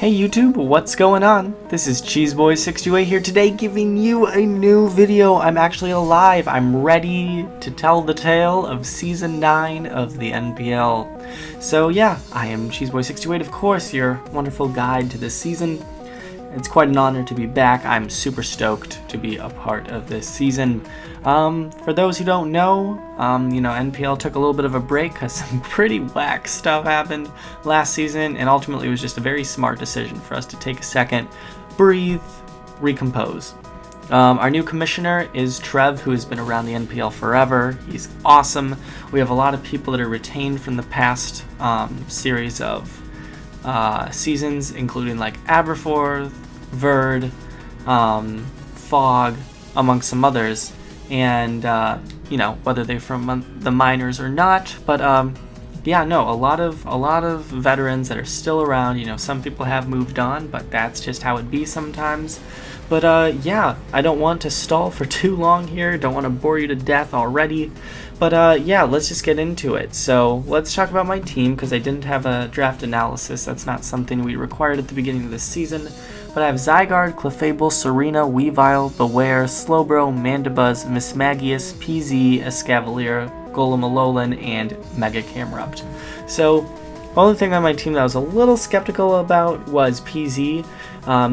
Hey YouTube, what's going on? This is Cheeseboy628 here today giving you a new video. I'm actually alive. I'm ready to tell the tale of Season 9 of the NPL. So yeah, I am Cheeseboy628, of course, your wonderful guide to this season. It's quite an honor to be back. I'm super stoked to be a part of this season. For those who don't know, NPL took a little bit of a break because some pretty whack stuff happened last season, and ultimately it was just a very smart decision for us to take a second, breathe, recompose. Our new commissioner is Trev, who has been around the NPL forever. He's awesome. We have a lot of people that are retained from the past series of seasons, including like Aberforth, Verd, Fog, amongst some others, and whether they're from the minors or not, but a lot of veterans that are still around. Some people have moved on, but that's just how it be sometimes. But I don't want to stall for too long here, don't want to bore you to death already, but let's just get into it. So let's talk about my team, because I didn't have a draft analysis. That's not something we required at the beginning of this season. But I have Zygarde, Clefable, Serena, Weavile, Beware, Slowbro, Mandibuzz, Mismagius, PZ, Escavalier, Golem Alolan, and Mega Camerupt. So the only thing on my team that I was a little skeptical about was PZ,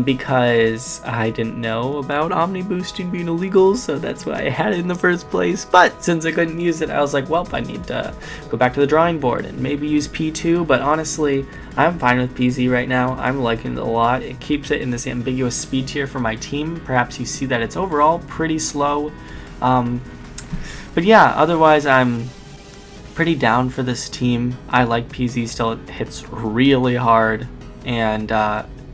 because I didn't know about Omni Boosting being illegal, so that's why I had it in the first place. But since I couldn't use it, I was like, well, I need to go back to the drawing board and maybe use P2, but honestly, I'm fine with PZ right now. I'm liking it a lot. It keeps it in this ambiguous speed tier for my team. Perhaps you see that it's overall pretty slow. But yeah, otherwise I'm pretty down for this team. I like PZ still. It hits really hard, and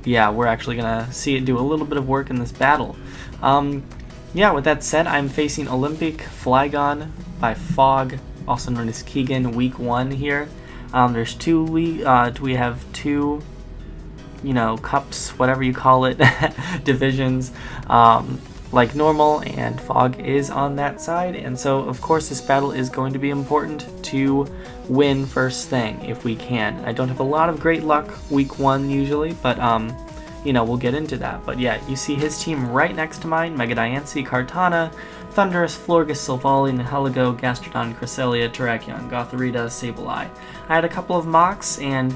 we're actually gonna see it do a little bit of work in this battle. With that said, I'm facing Olympique Flygon by Fog, also known as Keegan, week 1 here. There's we have two, cups, whatever you call it, divisions, like normal, and Fog is on that side, and so of course this battle is going to be important to win first thing if we can. I don't have a lot of great luck week 1 usually, but we'll get into that. But yeah, you see his team right next to mine: Mega Diancie, Kartana, Thundurus, Florges, Silvally, Nihilego, Gastrodon, Cresselia, Terrakion, Gothorita, Sableye. I had a couple of mocks, and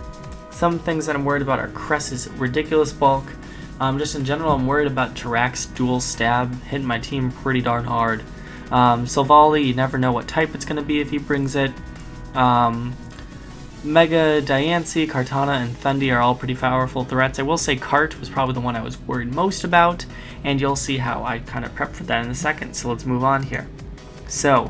some things that I'm worried about are Cress's ridiculous bulk. Just in general, I'm worried about Terrak's dual stab hitting my team pretty darn hard. Silvally, you never know what type it's going to be if he brings it. Mega Diancie, Kartana, and Thundi are all pretty powerful threats. I will say Cart was probably the one I was worried most about, and you'll see how I kind of prep for that in a second, so let's move on here. So,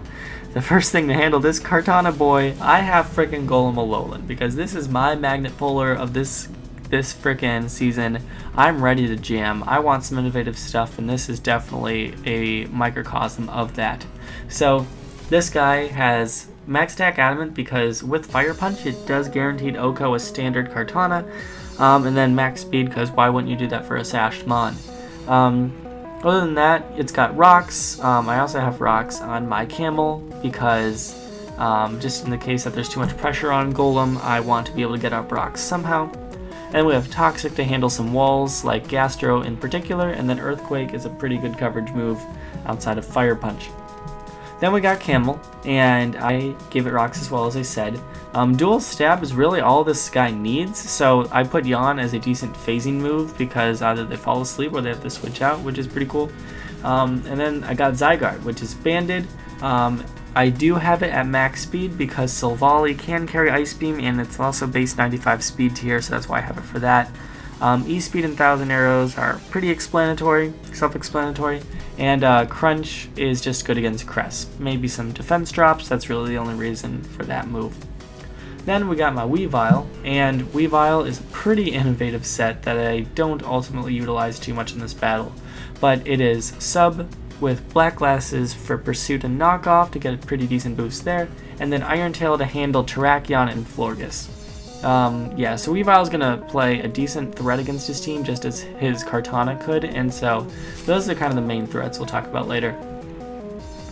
the first thing to handle this Kartana boy, I have frickin' Golem Alolan, because this is my magnet puller of this frickin' season. I'm ready to jam. I want some innovative stuff, and this is definitely a microcosm of that. So, this guy has max attack adamant, because with Fire Punch it does guaranteed OHKO a standard Kartana, and then max speed, because why wouldn't you do that for a Sashed Mon? Other than that, it's got rocks. I also have rocks on my Camel, because just in the case that there's too much pressure on Golem, I want to be able to get up rocks somehow. And we have Toxic to handle some walls, like Gastro in particular, and then Earthquake is a pretty good coverage move outside of Fire Punch. Then we got Camel, and I gave it rocks as well, as I said. Dual Stab is really all this guy needs, so I put Yawn as a decent phasing move, because either they fall asleep or they have to switch out, which is pretty cool. And then I got Zygarde, which is banded. I do have it at max speed because Silvally can carry Ice Beam, and it's also base 95 speed tier, so that's why I have it for that. E-Speed and 1000 Arrows are pretty self-explanatory, and Crunch is just good against Cress. Maybe some defense drops, that's really the only reason for that move. Then we got my Weavile, and Weavile is a pretty innovative set that I don't ultimately utilize too much in this battle, but it is sub with Black Glasses for Pursuit and Knockoff to get a pretty decent boost there, and then Iron Tail to handle Terrakion and Florges. So Weavile's gonna play a decent threat against his team, just as his Kartana could, and so those are kind of the main threats we'll talk about later.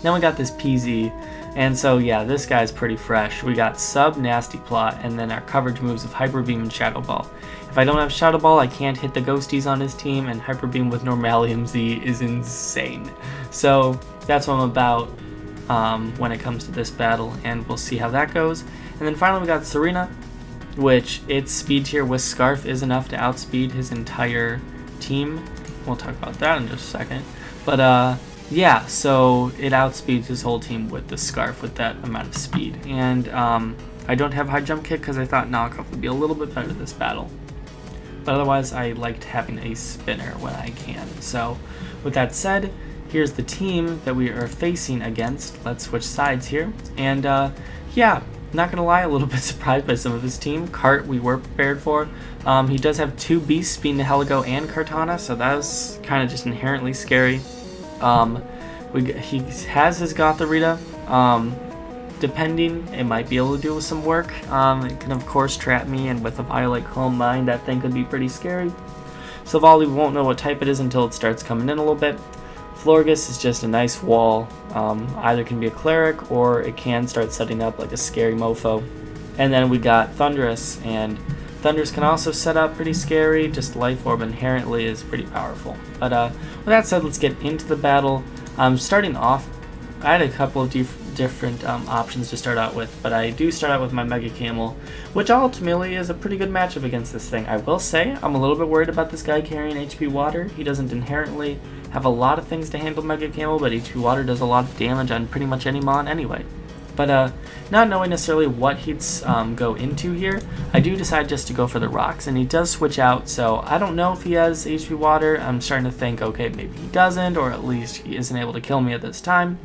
Then we got this PZ, and so yeah, this guy's pretty fresh. We got sub Nasty Plot, and then our coverage moves of Hyper Beam and Shadow Ball. If If I don't have Shadow Ball, I can't hit the Ghosties on his team, and Hyper Beam with Normalium Z is insane. So that's what I'm about when it comes to this battle, and we'll see how that goes. And then finally we got Serena, which its speed tier with Scarf is enough to outspeed his entire team. We'll talk about that in just a second. But yeah, so it outspeeds his whole team with the Scarf with that amount of speed. And I don't have high jump kick because I thought knockoff would be a little bit better this battle. But otherwise, I liked having a spinner when I can. So with that said, here's the team that we are facing against. Let's switch sides here. And yeah, not gonna lie, a little bit surprised by some of his team. Cart we were prepared for. He does have two beasts, being the Heligo and Kartana, so that was kind of just inherently scary. He has his Gothorita. Depending, it might be able to do some work. It can of course trap me, and with a Violet Calm Mind, that thing could be pretty scary. Silvally, we won't know what type it is until it starts coming in a little bit. Florges is just a nice wall. Either can be a cleric or it can start setting up like a scary mofo. And then we got Thundurus, and Thundurus can also set up pretty scary. Just Life Orb inherently is pretty powerful. But with that said, let's get into the battle. Starting off, I had a couple of different options to start out with, but I do start out with my Mega Camel, which ultimately is a pretty good matchup against this thing. I will say I'm a little bit worried about this guy carrying HP Water. He doesn't inherently have a lot of things to handle Mega Camel, but HP Water does a lot of damage on pretty much any mon anyway. But not knowing necessarily what he'd go into here, I do decide just to go for the rocks, and he does switch out, so I don't know if he has HP Water. I'm starting to think, okay, maybe he doesn't, or at least he isn't able to kill me at this time.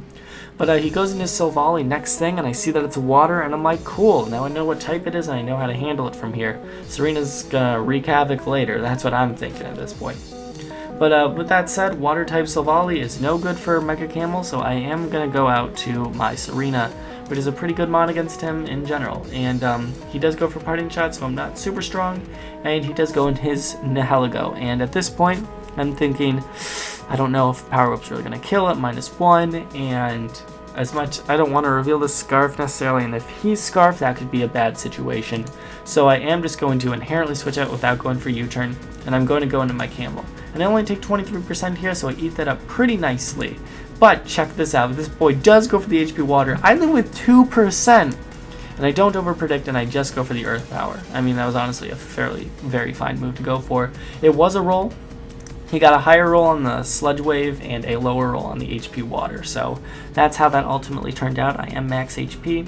But he goes into Silvally next thing, and I see that it's water, and I'm like, cool, now I know what type it is, and I know how to handle it from here. Serena's gonna wreak havoc later, that's what I'm thinking at this point. But with that said, water type Silvally is no good for Mega Camel, so I am gonna go out to my Serena, which is a pretty good mon against him in general. And he does go for Parting Shot, so I'm not super strong, and he does go in his Nihilego. And at this point, I'm thinking, I don't know if Power Whip's really going to kill it, -1, and as much, I don't want to reveal the Scarf necessarily, and if he's Scarf, that could be a bad situation. So I am just going to inherently switch out without going for U-turn, and I'm going to go into my Camel. And I only take 23% here, so I eat that up pretty nicely. But check this out, this boy does go for the HP Water. I live with 2%, and I don't overpredict, and I just go for the Earth Power. I mean, that was honestly a very fine move to go for. It was a roll. He got a higher roll on the Sludge Wave and a lower roll on the HP Water, so that's how that ultimately turned out. I am max HP.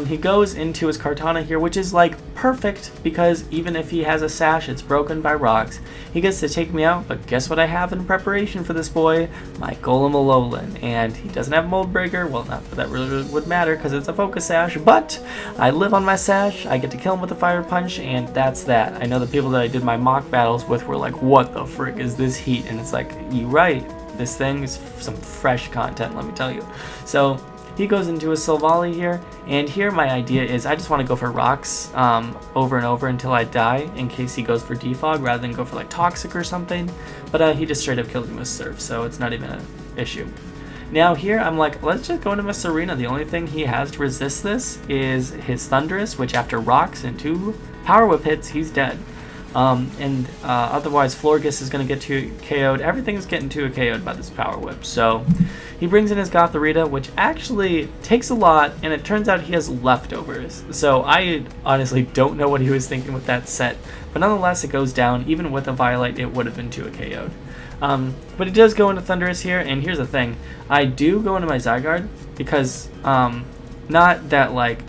He goes into his Kartana here, which is like perfect, because even if he has a sash, it's broken by rocks. He gets to take me out, but guess what I have in preparation for this boy? My Golem Alolan, and he doesn't have Mold Breaker. Well, not that really would matter because it's a Focus Sash, but I live on my sash. I get to kill him with a Fire Punch, and that's that. I know the people that I did my mock battles with were like, what the frick is this heat? And it's like, you right, this thing is some fresh content, let me tell you. So he goes into a Silvally here, and here my idea is I just want to go for rocks over and over until I die, in case he goes for Defog rather than go for like Toxic or something. But he just straight up killed me with Surf, so it's not even an issue. Now here I'm like, let's just go into my Serena. The only thing he has to resist this is his Thundurus, which after rocks and 2 Power Whip hits, he's dead. Otherwise Florges is going to get KO'd. Everything's getting KO'd by this Power Whip. So he brings in his Gothorita, which actually takes a lot, and it turns out he has leftovers. So I honestly don't know what he was thinking with that set, but nonetheless it goes down. Even with a Violet, it would have been KO'd. But he does go into Thundurus here, and here's the thing. I do go into my Zygarde because not that like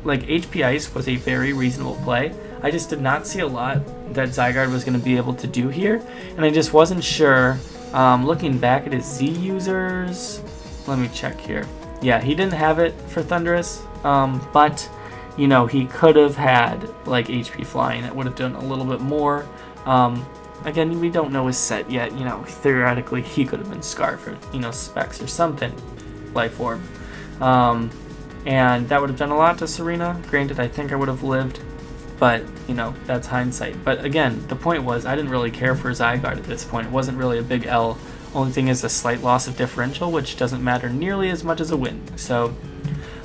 HP Ice was a very reasonable play. I just did not see a lot that Zygarde was going to be able to do here, and I just wasn't sure. Looking back at his Z users, let me check here. Yeah, he didn't have it for Thundurus, but you know, he could have had like HP Flying. It would have done a little bit more. Again, we don't know his set yet. You know, theoretically he could have been Scarf or, you know, Specs or something, Life Orb, and that would have done a lot to Serena. Granted, I think I would have lived, but, you know, that's hindsight. But again, the point was I didn't really care for Zygarde at this point. It wasn't really a big L. Only thing is a slight loss of differential, which doesn't matter nearly as much as a win. So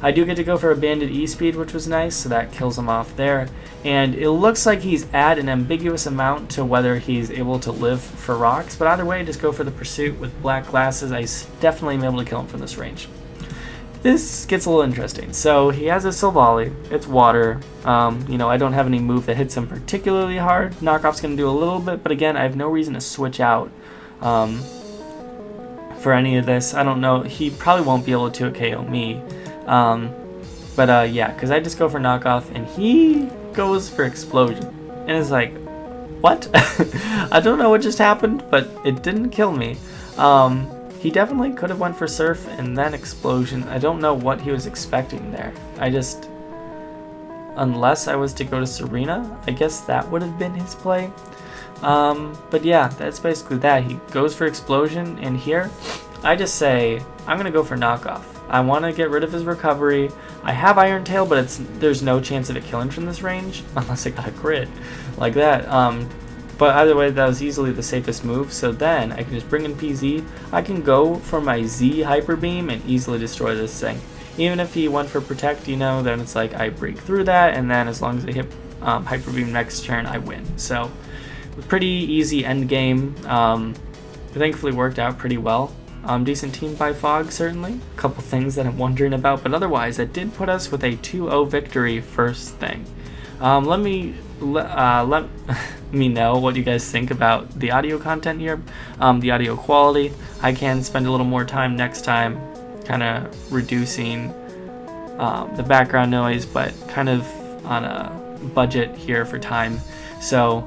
I do get to go for a banded E-speed, which was nice, so that kills him off there. And it looks like he's at an ambiguous amount to whether he's able to live for rocks, but either way, just go for the pursuit with black glasses. I definitely am able to kill him from this range. This gets a little interesting. So he has a Silvally, it's water. You know, I don't have any move that hits him particularly hard. Knockoff's going to do a little bit, but again, I have no reason to switch out for any of this. I don't know, he probably won't be able to KO me. Yeah, because I just go for knockoff and he goes for explosion. And it's like, what? I don't know what just happened, but it didn't kill me. He definitely could have went for surf and then explosion. I don't know what he was expecting there. Unless I was to go to Serena, I guess that would have been his play. But yeah, that's basically that. He goes for explosion, and here I just say I'm gonna go for knockoff. I want to get rid of his recovery. I have Iron Tail, but there's no chance of it killing from this range unless I got a crit like that. But either way, that was easily the safest move. So then I can just bring in PZ. I can go for my Z Hyper Beam and easily destroy this thing. Even if he went for Protect, you know, then it's like I break through that, and then as long as I hit Hyper Beam next turn, I win. So pretty easy end game. Thankfully worked out pretty well. Decent team by Fog, certainly. A couple things that I'm wondering about, but otherwise, it did put us with a 2-0 victory first thing. Let me know what you guys think about the audio content here, the audio quality. I can spend a little more time next time kind of reducing the background noise, but kind of on a budget here for time. So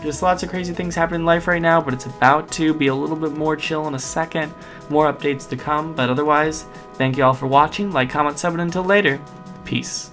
just lots of crazy things happening in life right now, but it's about to be a little bit more chill in a second. More updates to come, but otherwise, thank you all for watching. Like, comment, sub, and until later, peace.